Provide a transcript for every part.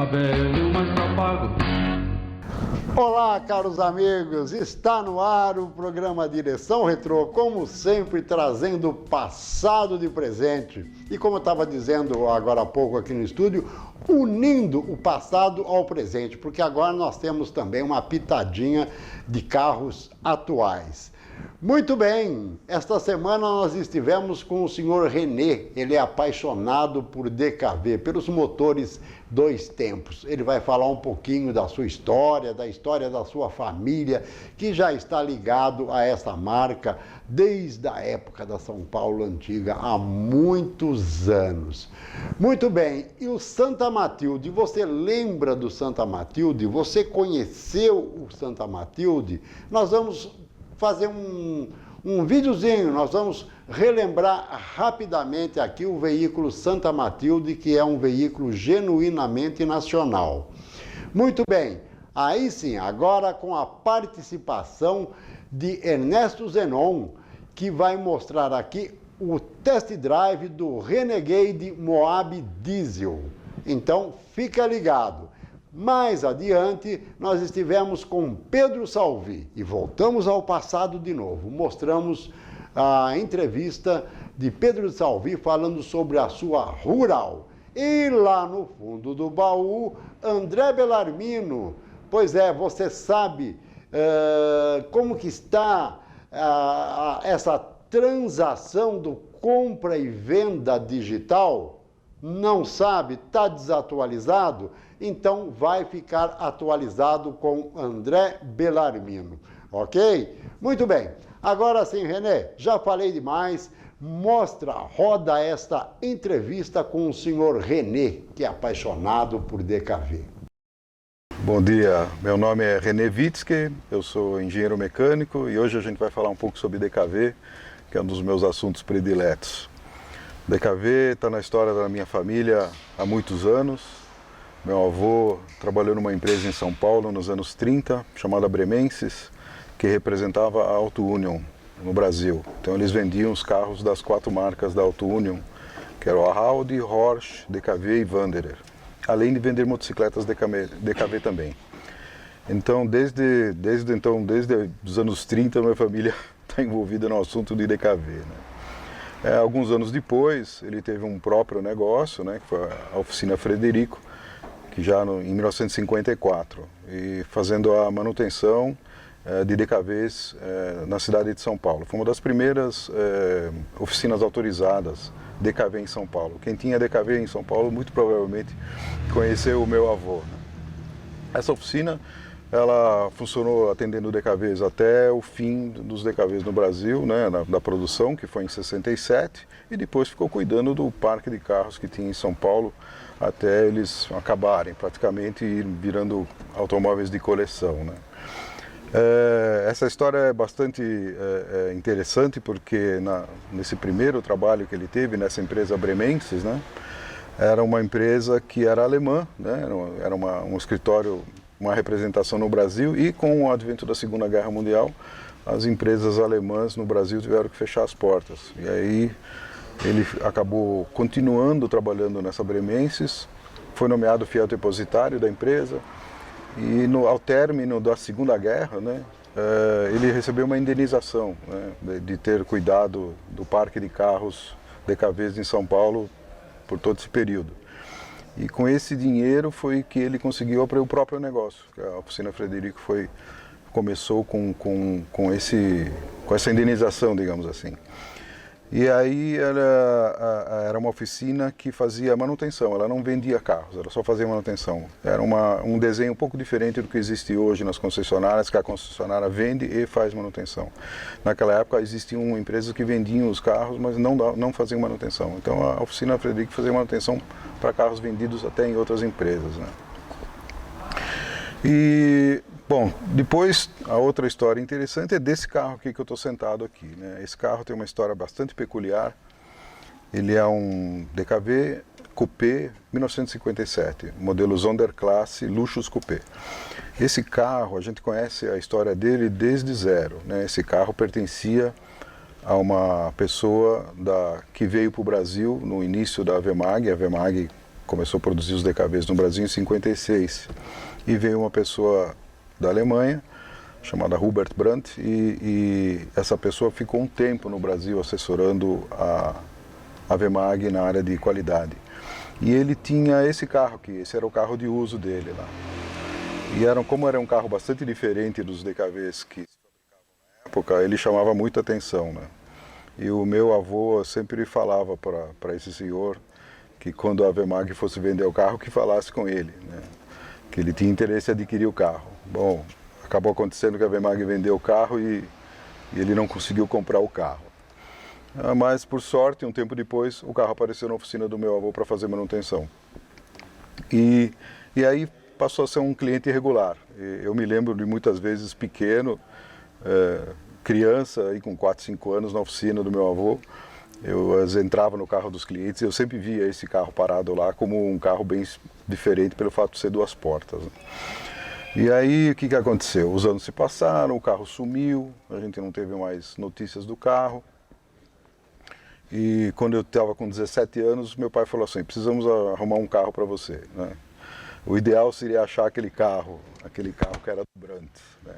Tá velho, mas tá pago. Olá, caros amigos, está no ar o programa Direção Retrô, como sempre, trazendo o passado de presente. E como eu estava dizendo agora há pouco aqui no estúdio, unindo o passado ao presente, porque agora nós temos também uma pitadinha de carros atuais. Muito bem, esta semana nós estivemos com o senhor René, ele é apaixonado por DKV, pelos motores dois tempos. Ele vai falar um pouquinho da sua história, da história da sua família, que já está ligado a essa marca desde a época da São Paulo Antiga, há muitos anos. Muito bem, e o Santa Matilde, você lembra do Santa Matilde? Você conheceu o Santa Matilde? Nós vamos fazer um videozinho, nós vamos relembrar rapidamente aqui o veículo Santa Matilde, que é um veículo genuinamente nacional. Muito bem, aí sim, agora com a participação de Ernesto Zenon, que vai mostrar aqui o test drive do Renegade Moab Diesel. Então, fica ligado. Mais adiante, nós estivemos com Pedro Salvi e voltamos ao passado de novo. Mostramos a entrevista de Pedro Salvi falando sobre a sua Rural. E lá no fundo do baú, André Bellarmino. Pois é, você sabe como que está essa transação do compra e venda digital? Não sabe? Está desatualizado? Então vai ficar atualizado com André Bellarmino, ok? Muito bem, agora sim, René, já falei demais, roda esta entrevista com o senhor René, que é apaixonado por DKV. Bom dia, meu nome é René Witzke, eu sou engenheiro mecânico e hoje a gente vai falar um pouco sobre DKV, que é um dos meus assuntos prediletos. DKV está na história da minha família há muitos anos. Meu avô trabalhou numa empresa em São Paulo nos anos 30, chamada Bremenses, que representava a Auto Union no Brasil. Então eles vendiam os carros das 4 marcas da Auto Union, que eram a Audi, Horsch, DKV e Wanderer, além de vender motocicletas DKV também. Então desde os anos 30, minha família está envolvida no assunto de DKV, né? Alguns anos depois, ele teve um próprio negócio, né, que foi a Oficina Frederico, que já em 1954, e fazendo a manutenção de DKVs na cidade de São Paulo. Foi uma das primeiras oficinas autorizadas DKV em São Paulo. Quem tinha DKV em São Paulo, muito provavelmente conheceu o meu avô, né? Essa oficina, ela funcionou atendendo DKVs até o fim dos DKVs no Brasil, né, da produção, que foi em 67, e depois ficou cuidando do parque de carros que tinha em São Paulo, até eles acabarem praticamente e virando automóveis de coleção, né? Essa história é bastante interessante porque nesse primeiro trabalho que ele teve nessa empresa Bremenses, né, era uma empresa que era alemã, né, era um escritório, uma representação no Brasil, e com o advento da Segunda Guerra Mundial, as empresas alemãs no Brasil tiveram que fechar as portas. E aí ele acabou continuando trabalhando nessa Bremenses, foi nomeado fiel depositário da empresa, e ao término da Segunda Guerra, né, ele recebeu uma indenização, né, de ter cuidado do parque de carros DKVs em São Paulo por todo esse período. E com esse dinheiro foi que ele conseguiu abrir o próprio negócio. A Oficina Frederico começou com essa indenização, digamos assim. E aí era uma oficina que fazia manutenção, ela não vendia carros, ela só fazia manutenção. Era um desenho um pouco diferente do que existe hoje nas concessionárias, que a concessionária vende e faz manutenção. Naquela época existiam empresas que vendiam os carros, mas não faziam manutenção. Então a Oficina Frederico fazia manutenção para carros vendidos até em outras empresas, né? E, bom, depois a outra história interessante é desse carro aqui que eu estou sentado aqui, né? Esse carro tem uma história bastante peculiar. Ele é um DKV Coupé 1957, modelo Sonderklasse Luxus Coupé. Esse carro, a gente conhece a história dele desde zero, né? Esse carro pertencia a uma pessoa que veio para o Brasil no início da Avemag. A Avemag começou a produzir os DKVs no Brasil em 56. E veio uma pessoa da Alemanha, chamada Hubert Brandt, e essa pessoa ficou um tempo no Brasil assessorando a Wemag na área de qualidade. E ele tinha esse carro aqui, esse era o carro de uso dele lá. E como era um carro bastante diferente dos DKVs que se fabricavam na época, ele chamava muita atenção, né? E o meu avô sempre falava para esse senhor que quando a Wemag fosse vender o carro, que falasse com ele, né? Que ele tinha interesse em adquirir o carro. Bom, acabou acontecendo que a Wemag vendeu o carro e ele não conseguiu comprar o carro. Mas, por sorte, um tempo depois, o carro apareceu na oficina do meu avô para fazer manutenção. E aí passou a ser um cliente regular. Eu me lembro de muitas vezes pequeno, criança, aí com 4, 5 anos, na oficina do meu avô. Eu entrava no carro dos clientes e eu sempre via esse carro parado lá como um carro bem diferente pelo fato de ser 2 portas, né? E aí o que aconteceu? Os anos se passaram, o carro sumiu, a gente não teve mais notícias do carro. E quando eu estava com 17 anos, meu pai falou assim, precisamos arrumar um carro para você, né? O ideal seria achar aquele carro que era do Brandt, né?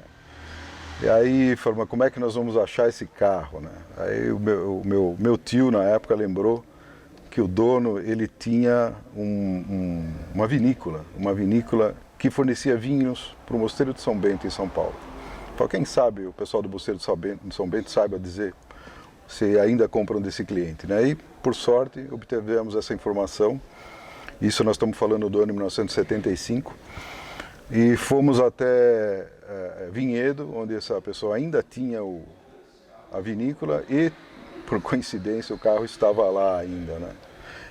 E aí falou, mas como é que nós vamos achar esse carro, né? Aí o meu tio na época lembrou que o dono ele tinha uma vinícola que fornecia vinhos para o Mosteiro de São Bento em São Paulo. Então quem sabe o pessoal do Mosteiro de São Bento saiba dizer se ainda compram desse cliente, né? E por sorte obtivemos essa informação. Isso nós estamos falando do ano 1975. E fomos até Vinhedo, onde essa pessoa ainda tinha a vinícola e, por coincidência, o carro estava lá ainda, né?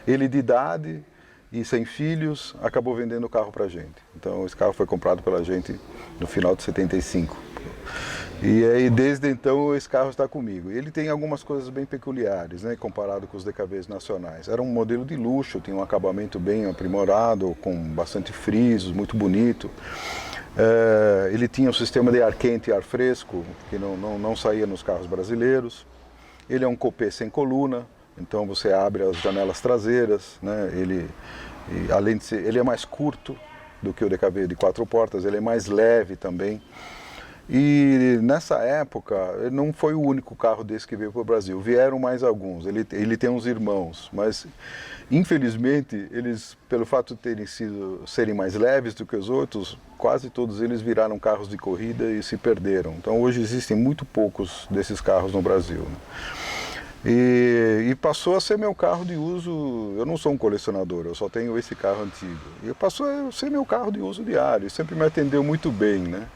Ele de idade e sem filhos, acabou vendendo o carro para a gente. Então esse carro foi comprado pela gente no final de 75. E aí desde então esse carro está comigo. Ele tem algumas coisas bem peculiares, né, comparado com os DKVs nacionais. Era um modelo de luxo, tinha um acabamento bem aprimorado, com bastante frisos, muito bonito. Ele tinha um sistema de ar quente e ar fresco, que não saía nos carros brasileiros. Ele é um coupé sem coluna, então você abre as janelas traseiras, né? Além de ser, ele é mais curto do que o DKV de 4 portas, ele é mais leve também. E nessa época, não foi o único carro desse que veio para o Brasil, vieram mais alguns, ele tem uns irmãos, mas infelizmente eles, pelo fato de serem mais leves do que os outros, quase todos eles viraram carros de corrida e se perderam. Então hoje existem muito poucos desses carros no Brasil, né? E passou a ser meu carro de uso. Eu não sou um colecionador, eu só tenho esse carro antigo. E passou a ser meu carro de uso diário, sempre me atendeu muito bem, né?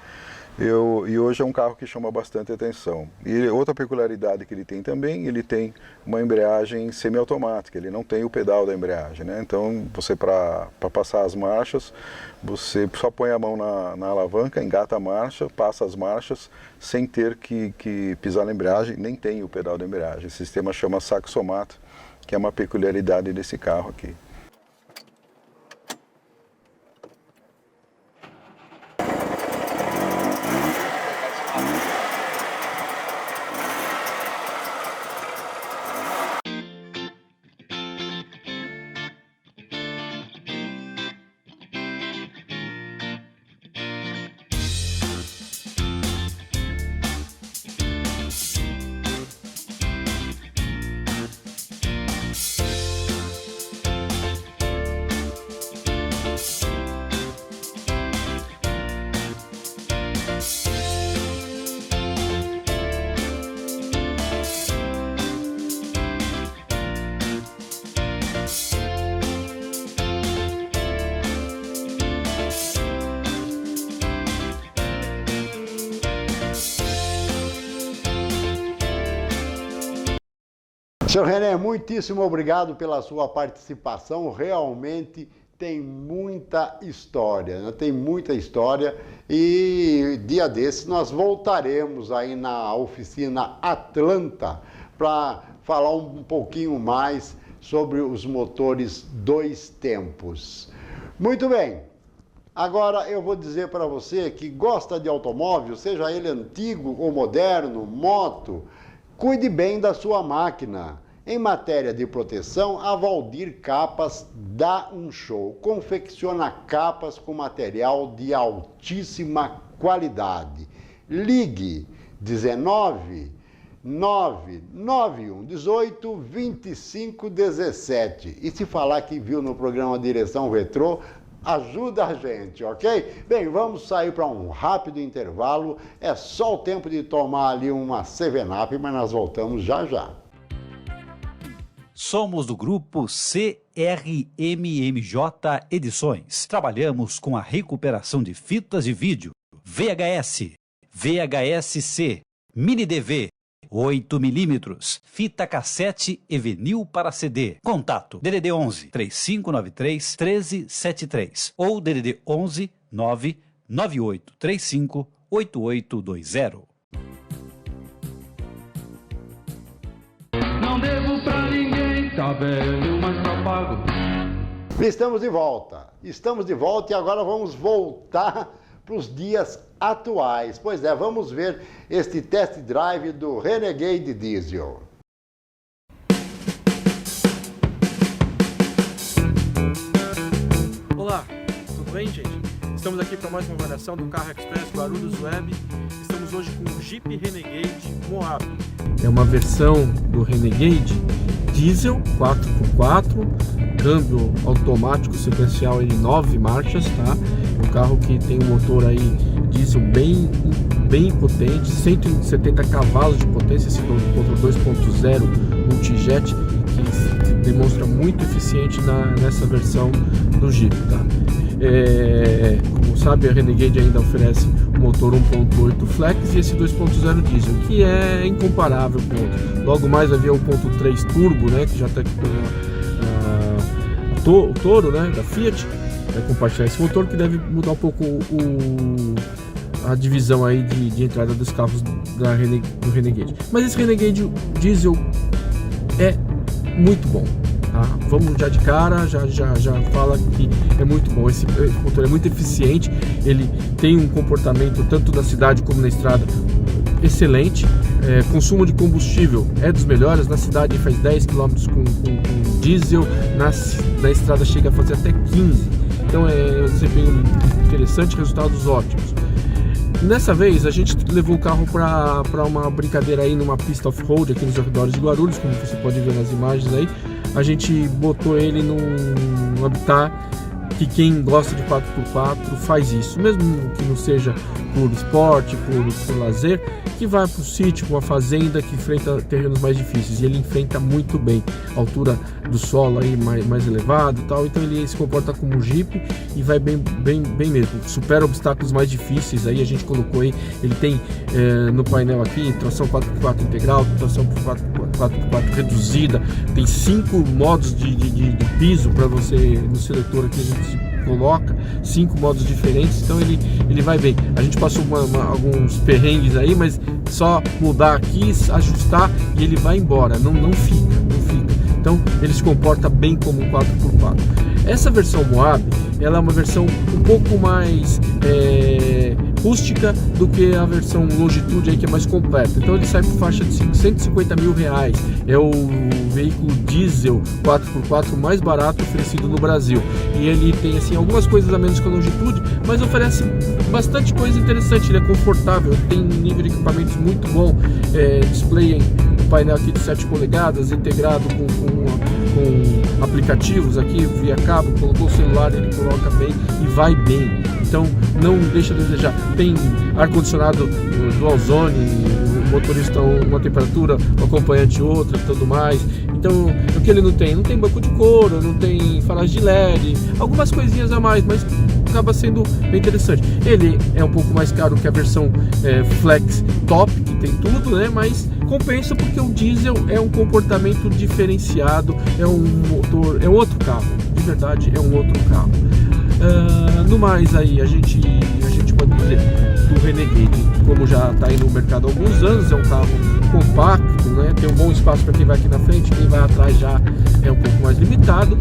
E hoje é um carro que chama bastante atenção. E outra peculiaridade que ele tem também, ele tem uma embreagem semiautomática, ele não tem o pedal da embreagem, né? Então você, para passar as marchas, você só põe a mão na alavanca, engata a marcha, passa as marchas sem ter que pisar na embreagem, nem tem o pedal da embreagem. Esse sistema chama saxomato, que é uma peculiaridade desse carro aqui. Senhor René, muitíssimo obrigado pela sua participação. Realmente tem muita história, né? Tem muita história e dia desses nós voltaremos aí na oficina Atlanta para falar um pouquinho mais sobre os motores 2 tempos. Muito bem, agora eu vou dizer para você que gosta de automóvel, seja ele antigo ou moderno, moto, cuide bem da sua máquina. Em matéria de proteção, a Valdir Capas dá um show. Confecciona capas com material de altíssima qualidade. Ligue 19 991 18 25 17. E se falar que viu no programa Direção Retrô, ajuda a gente, ok? Bem, vamos sair para um rápido intervalo. É só o tempo de tomar ali uma 7-Up, mas nós voltamos já já. Somos do grupo CRMMJ Edições. Trabalhamos com a recuperação de fitas de vídeo, VHS, VHS-C, Mini DV, 8mm, fita cassete e vinil para CD. Contato: DDD 11 3593 1373 ou DDD 11 99835 8820. Não devo pra ninguém, tá velho, mas tá pago. Estamos de volta e agora vamos voltar para os dias atuais. Pois é, vamos ver este test drive do Renegade Diesel. Olá, tudo bem, gente? Estamos aqui para mais uma avaliação do Carro Express Guarulhos Web. Estamos hoje com o Jeep Renegade Moab. É uma versão do Renegade diesel 4x4, câmbio automático sequencial em 9 marchas, tá? Um carro que tem um motor aí diesel bem potente, 170 cavalos de potência, esse motor 2.0 multijet, que demonstra muito eficiente nessa versão do Jeep, tá? Como sabe, a Renegade ainda oferece o motor 1.8 flex e esse 2.0 diesel, que é incomparável com o outro. Logo mais vai vir o 1.3 turbo, né, que já está aqui o Toro, né, da Fiat, vai compartilhar esse motor, que deve mudar um pouco a divisão aí de entrada dos carros do Renegade. Mas esse Renegade diesel é muito bom. Tá? Vamos já de cara, já fala que é muito bom. Esse motor é muito eficiente, ele tem um comportamento tanto na cidade como na estrada excelente. Consumo de combustível é dos melhores, na cidade faz 10 km com diesel, na estrada chega a fazer até 15. Então é um desempenho interessante, resultados ótimos. Nessa vez a gente levou o carro para uma brincadeira aí numa pista off-road aqui nos arredores de Guarulhos, como você pode ver nas imagens aí. A gente botou ele num habitat que quem gosta de 4x4 faz isso, mesmo que não seja por esporte, por lazer, que vai para o sítio, para uma fazenda que enfrenta terrenos mais difíceis, e ele enfrenta muito bem a altura do solo aí mais elevado e tal, então ele se comporta como um Jeep e vai bem mesmo, supera obstáculos mais difíceis. Aí a gente colocou aí, ele tem no painel aqui tração 4x4 integral, tração 4x4 reduzida, tem 5 modos de piso para você, no seletor aqui a gente coloca 5 modos diferentes, então ele vai bem. A gente passou alguns perrengues aí, mas só mudar aqui, ajustar e ele vai embora, não fica. Então ele se comporta bem como um 4x4. Essa versão Moab, ela é uma versão um pouco mais rústica do que a versão Longitude aí, que é mais completa. Então ele sai por faixa de R$150 mil. É o veículo diesel 4x4 mais barato oferecido no Brasil. E ele tem assim algumas coisas a menos que a Longitude, mas oferece bastante coisa interessante. Ele é confortável, tem nível de equipamentos muito bom, display painel aqui de 7 polegadas, integrado com aplicativos aqui via cabo, colocou o celular, ele coloca bem e vai bem, então não deixa a desejar. Tem ar-condicionado dual zone, o motorista uma temperatura, o acompanhante outra, tudo mais. Então o que ele não tem banco de couro, não tem farol de LED, algumas coisinhas a mais, mas acaba sendo bem interessante. Ele é um pouco mais caro que a versão Flex Top, que tem tudo, né? Mas compensa porque o diesel é um comportamento diferenciado, é um motor, é outro carro, de verdade é um outro carro. No mais aí, a gente pode dizer do Renegade, como já está aí no mercado há alguns anos, é um carro compacto, né? Tem um bom espaço para quem vai aqui na frente, quem vai atrás já é um pouco mais limitado.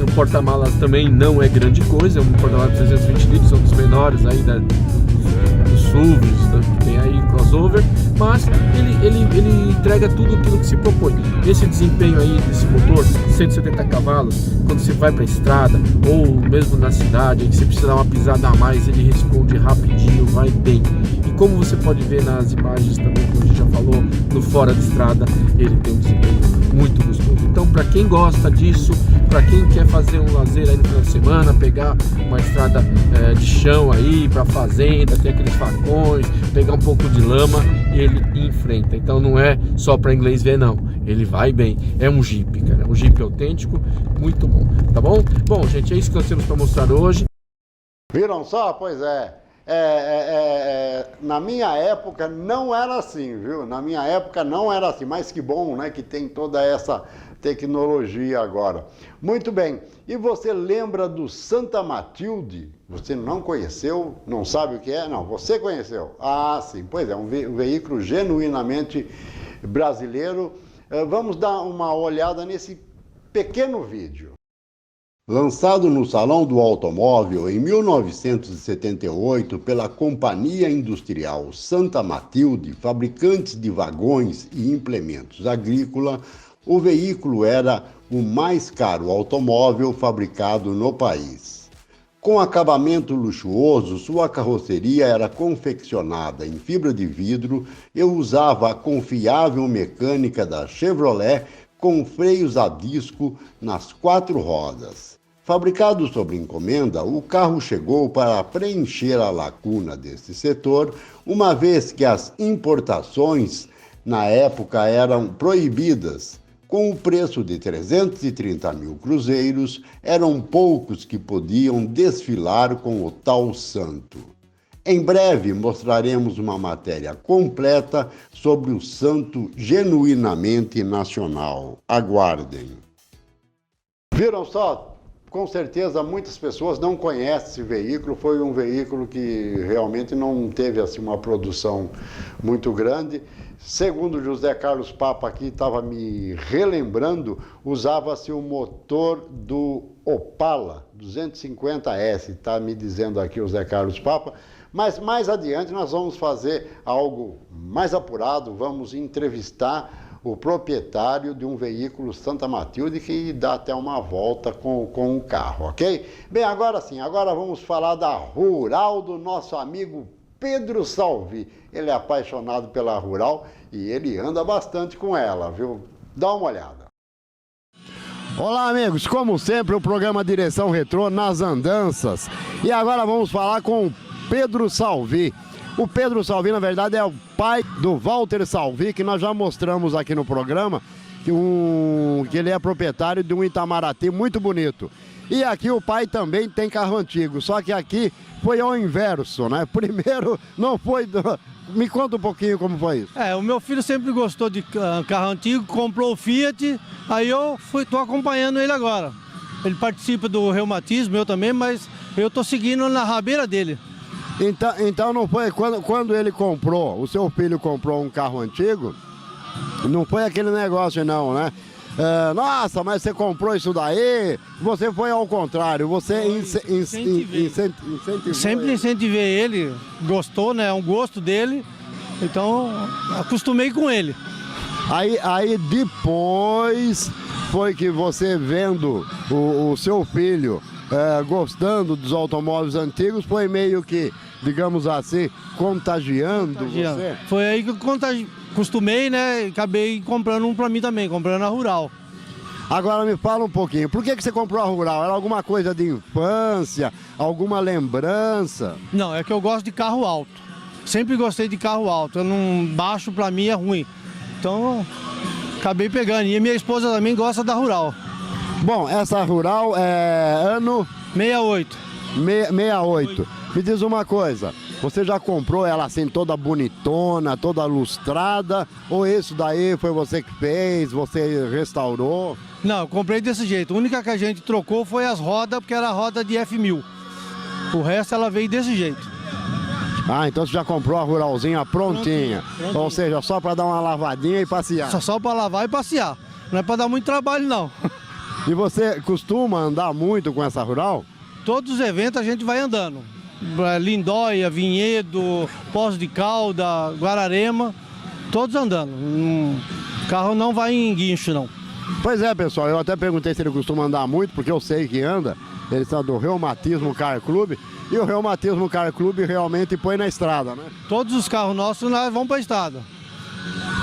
O porta-malas também não é grande coisa, é um porta-malas de 320 litros, são dos menores aí dos SUVs que tem aí crossover, mas ele entrega tudo aquilo que se propõe. Esse desempenho aí desse motor, 170 cavalos, quando você vai para a estrada ou mesmo na cidade, aí que você precisa dar uma pisada a mais, ele responde rapidinho, vai bem. E como você pode ver nas imagens também, como a gente já falou, no fora de estrada, ele tem um desempenho muito gostoso. Então, para quem gosta disso, para quem quer fazer um lazer aí no final de semana, pegar uma estrada de chão aí para fazenda, tem aqueles facões, pegar um pouco de lama, ele enfrenta. Então não é só para inglês ver, não. Ele vai bem. É um Jeep, cara. Um Jeep autêntico, muito bom. Tá bom? Bom, gente, é isso que nós temos para mostrar hoje. Viram só? Pois é. Na minha época não era assim, viu? Na minha época não era assim, mas que bom, né, que tem toda essa tecnologia agora. Muito bem, e você lembra do Santa Matilde? Você não conheceu? Não sabe o que é? Não, você conheceu. Ah, sim, pois é, um veículo genuinamente brasileiro. Vamos dar uma olhada nesse pequeno vídeo. Lançado no Salão do Automóvel em 1978 pela Companhia Industrial Santa Matilde, fabricantes de vagões e implementos agrícolas, o veículo era o mais caro automóvel fabricado no país. Com acabamento luxuoso, sua carroceria era confeccionada em fibra de vidro e usava a confiável mecânica da Chevrolet com freios a disco nas 4 rodas. Fabricado sob encomenda, o carro chegou para preencher a lacuna desse setor, uma vez que as importações na época eram proibidas. Com o preço de 330 mil cruzeiros, eram poucos que podiam desfilar com o tal santo. Em breve mostraremos uma matéria completa sobre o santo genuinamente nacional. Aguardem. Viram só? Com certeza muitas pessoas não conhecem esse veículo, foi um veículo que realmente não teve assim, uma produção muito grande. Segundo José Carlos Papa aqui estava me relembrando, usava-se o motor do Opala 250S, está me dizendo aqui o José Carlos Papa. Mas mais adiante nós vamos fazer algo mais apurado, vamos entrevistar o proprietário de um veículo Santa Matilde que dá até uma volta com o carro, ok? Bem, agora sim, agora vamos falar da Rural do nosso amigo Pedro Salvi. Ele é apaixonado pela Rural e ele anda bastante com ela, viu? Dá uma olhada. Olá, amigos, como sempre o programa Direção Retrô nas andanças. E agora vamos falar com o Pedro Salvi. O Pedro Salvi, na verdade, é o pai do Walter Salvi, que nós já mostramos aqui no programa, que ele é proprietário de um Itamaraty muito bonito. E aqui o pai também tem carro antigo, só que aqui foi ao inverso, né? Primeiro não foi... Me conta um pouquinho como foi isso. O meu filho sempre gostou de carro antigo, comprou o Fiat, aí eu tô acompanhando ele agora. Ele participa do reumatismo, eu também, mas eu tô seguindo na rabeira dele. Então não foi, quando ele comprou, o seu filho comprou um carro antigo, não foi aquele negócio não, né? Nossa, mas você comprou isso daí, você foi ao contrário, você incentivou. Sempre incentivei ele, gostou, né? É um gosto dele, então acostumei com ele. Aí depois foi que você vendo o seu filho gostando dos automóveis antigos, foi meio que, digamos assim, contagiando você? Foi aí que eu acostumei, né? E acabei comprando um pra mim também, comprando a Rural. Agora me fala um pouquinho, por que você comprou a Rural? Era alguma coisa de infância, alguma lembrança? Não, é que eu gosto de carro alto. Sempre gostei de carro alto, eu não baixo pra mim é ruim. Então, acabei pegando. E minha esposa também gosta da Rural. Bom, essa Rural é ano... 68. 68. Me diz uma coisa, você já comprou ela assim toda bonitona, toda lustrada, ou isso daí foi você que fez, você restaurou? Não, eu comprei desse jeito. A única que a gente trocou foi as rodas, porque era a roda de F1000. O resto ela veio desse jeito. Ah, então você já comprou a Ruralzinha prontinha. Prontinho. Ou seja, só para dar uma lavadinha e passear. Só para lavar e passear. Não é para dar muito trabalho, não. E você costuma andar muito com essa Rural? Todos os eventos a gente vai andando. Lindóia, Vinhedo, Poços de Calda, Guararema. todos andando. O carro não vai em guincho, não. Pois é, pessoal, eu até perguntei se ele costuma andar muito, porque eu sei que anda. Ele está do Reumatismo Car Club. E o Reumatismo Car Club realmente põe na estrada, né? Todos os carros nossos nós vamos para a estrada.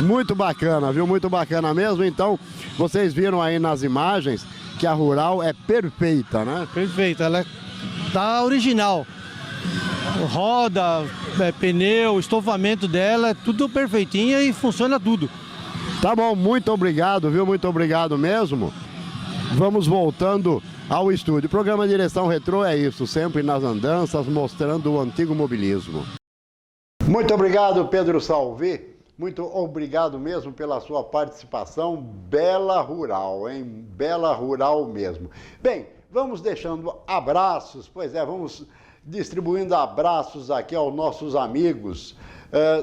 Muito bacana, viu? Muito bacana mesmo. Então, vocês viram aí nas imagens que a Rural é perfeita, né? Perfeito, ela tá original. Roda, pneu, estofamento dela, é tudo perfeitinho e funciona tudo. Tá bom, muito obrigado, viu? Muito obrigado mesmo. Vamos voltando ao estúdio. O programa Direção Retrô é isso, sempre nas andanças, mostrando o antigo mobilismo. Muito obrigado, Pedro Salvi. Muito obrigado mesmo pela sua participação. Bela Rural, hein? Bela Rural mesmo. Bem, vamos deixando abraços, pois é, vamos distribuindo abraços aqui aos nossos amigos.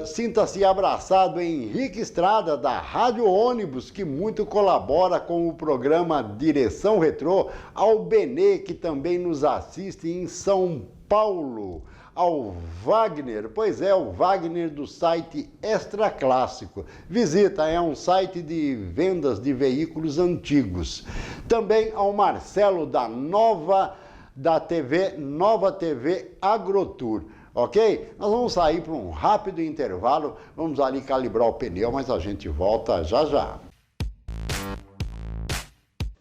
Sinta-se abraçado em Henrique Estrada, da Rádio Ônibus, que muito colabora com o programa Direção Retrô, ao Benê, que também nos assiste em São Paulo, ao Wagner, pois é, o Wagner do site Extra Clássico. Visita, é um site de vendas de veículos antigos. Também ao Marcelo da TV Nova TV Agrotour. Ok? Nós vamos sair para um rápido intervalo, vamos ali calibrar o pneu, mas a gente volta já já.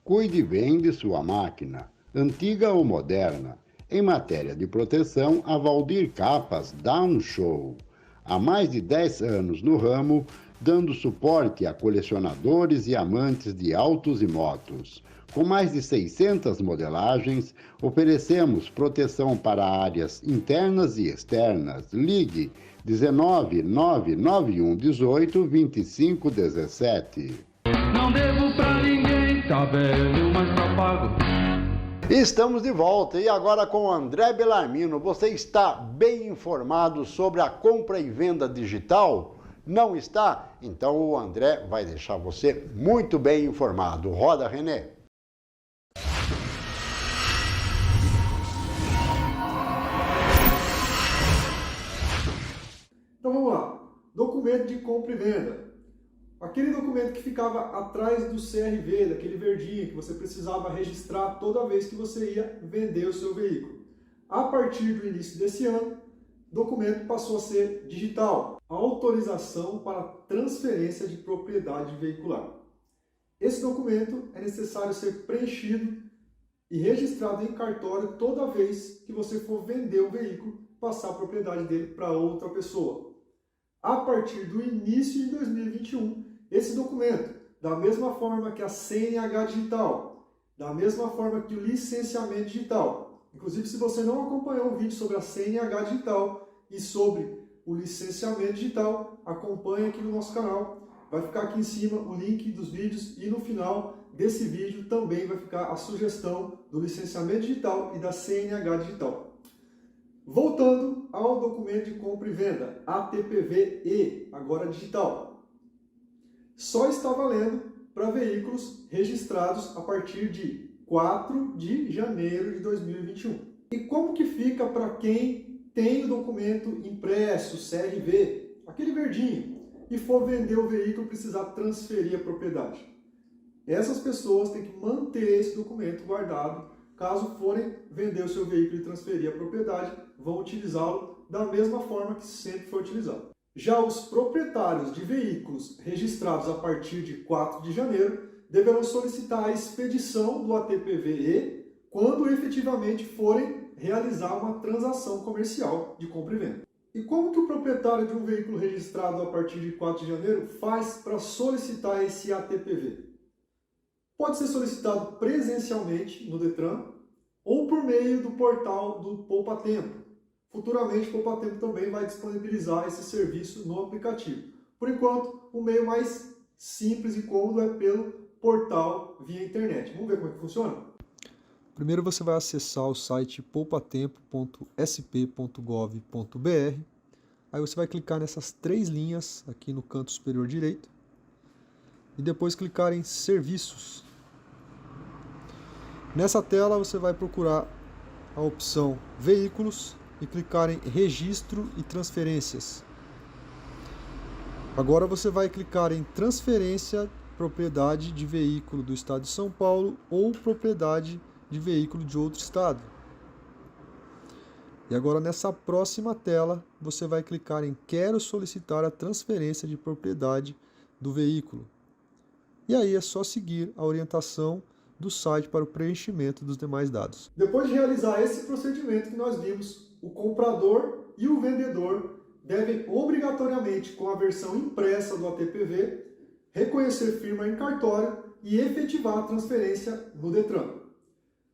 Cuide bem de sua máquina, antiga ou moderna. Em matéria de proteção, a Valdir Capas dá um show. Há mais de 10 anos no ramo, dando suporte a colecionadores e amantes de autos e motos. Com mais de 600 modelagens, oferecemos proteção para áreas internas e externas. Ligue 19 991 18 25 17. Não devo pra ninguém, tá velho, mas tá pago. Estamos de volta e agora com o André Bellarmino. Você está bem informado sobre a compra e venda digital? Não está? Então o André vai deixar você muito bem informado. Roda, René. Então vamos lá, documento de compra e venda. Aquele documento que ficava atrás do CRV, daquele verdinho que você precisava registrar toda vez que você ia vender o seu veículo. A partir do início desse ano, o documento passou a ser digital, autorização para transferência de propriedade veicular. Esse documento é necessário ser preenchido e registrado em cartório toda vez que você for vender o veículo, passar a propriedade dele para outra pessoa. A partir do início de 2021, esse documento, da mesma forma que a CNH digital, da mesma forma que o licenciamento digital, inclusive se você não acompanhou o vídeo sobre a CNH digital e sobre o licenciamento digital, acompanhe aqui no nosso canal, vai ficar aqui em cima o link dos vídeos e no final desse vídeo também vai ficar a sugestão do licenciamento digital e da CNH digital. Voltando ao documento de compra e venda, ATPV-E, agora digital. Só está valendo para veículos registrados a partir de 4 de janeiro de 2021. E como que fica para quem tem o documento impresso, CRV, aquele verdinho, e for vender o veículo e precisar transferir a propriedade? Essas pessoas têm que manter esse documento guardado. Caso forem vender o seu veículo e transferir a propriedade, vão utilizá-lo da mesma forma que sempre foi utilizado. Já os proprietários de veículos registrados a partir de 4 de janeiro deverão solicitar a expedição do ATPV-E quando efetivamente forem realizar uma transação comercial de compra e venda. E como que o proprietário de um veículo registrado a partir de 4 de janeiro faz para solicitar esse ATPV? Pode ser solicitado presencialmente no Detran ou por meio do portal do Poupa Tempo. Futuramente, o Poupa Tempo também vai disponibilizar esse serviço no aplicativo. Por enquanto, o meio mais simples e cômodo é pelo portal via internet. Vamos ver como é que funciona? Primeiro você vai acessar o site poupatempo.sp.gov.br. Aí você vai clicar nessas 3 linhas aqui no canto superior direito e depois clicar em Serviços. Nessa tela você vai procurar a opção Veículos e clicar em Registro e Transferências. Agora você vai clicar em transferência propriedade de veículo do estado de São Paulo ou propriedade de veículo de outro estado. E agora nessa próxima tela você vai clicar em quero solicitar a transferência de propriedade do veículo. E aí é só seguir a orientação do site para o preenchimento dos demais dados. Depois de realizar esse procedimento que nós vimos, o comprador e o vendedor devem obrigatoriamente, com a versão impressa do ATPV, reconhecer firma em cartório e efetivar a transferência no Detran.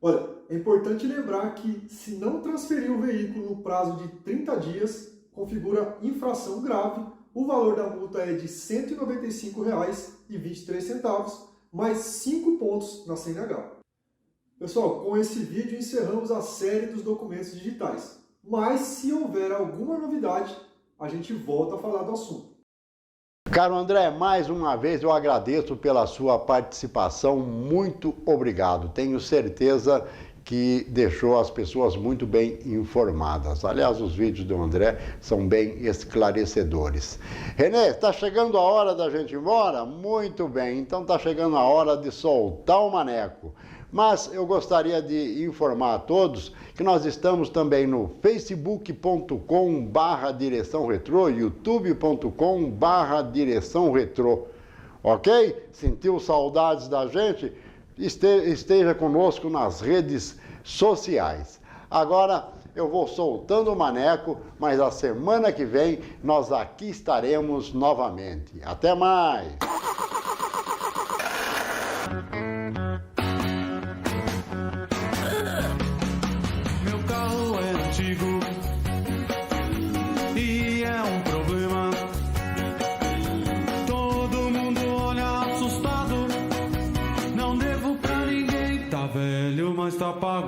Olha, é importante lembrar que se não transferir o veículo no prazo de 30 dias, configura infração grave. O valor da multa é de R$ 195,23, mais 5 pontos na CNH. Pessoal, com esse vídeo encerramos a série dos documentos digitais. Mas se houver alguma novidade, a gente volta a falar do assunto. Caro André, mais uma vez eu agradeço pela sua participação, muito obrigado. Tenho certeza que deixou as pessoas muito bem informadas. Aliás, os vídeos do André são bem esclarecedores. Renê, está chegando a hora da gente ir embora? Muito bem, então está chegando a hora de soltar o maneco. Mas eu gostaria de informar a todos que nós estamos também no facebook.com/Direção Retrô, youtube.com/Direção Retrô. Ok? Sentiu saudades da gente? Esteja conosco nas redes sociais. Agora eu vou soltando o maneco, mas a semana que vem nós aqui estaremos novamente. Até mais! Meu carro é antigo e é um problema. Todo mundo olha assustado. Não devo pra ninguém, tá velho, mas tá pago.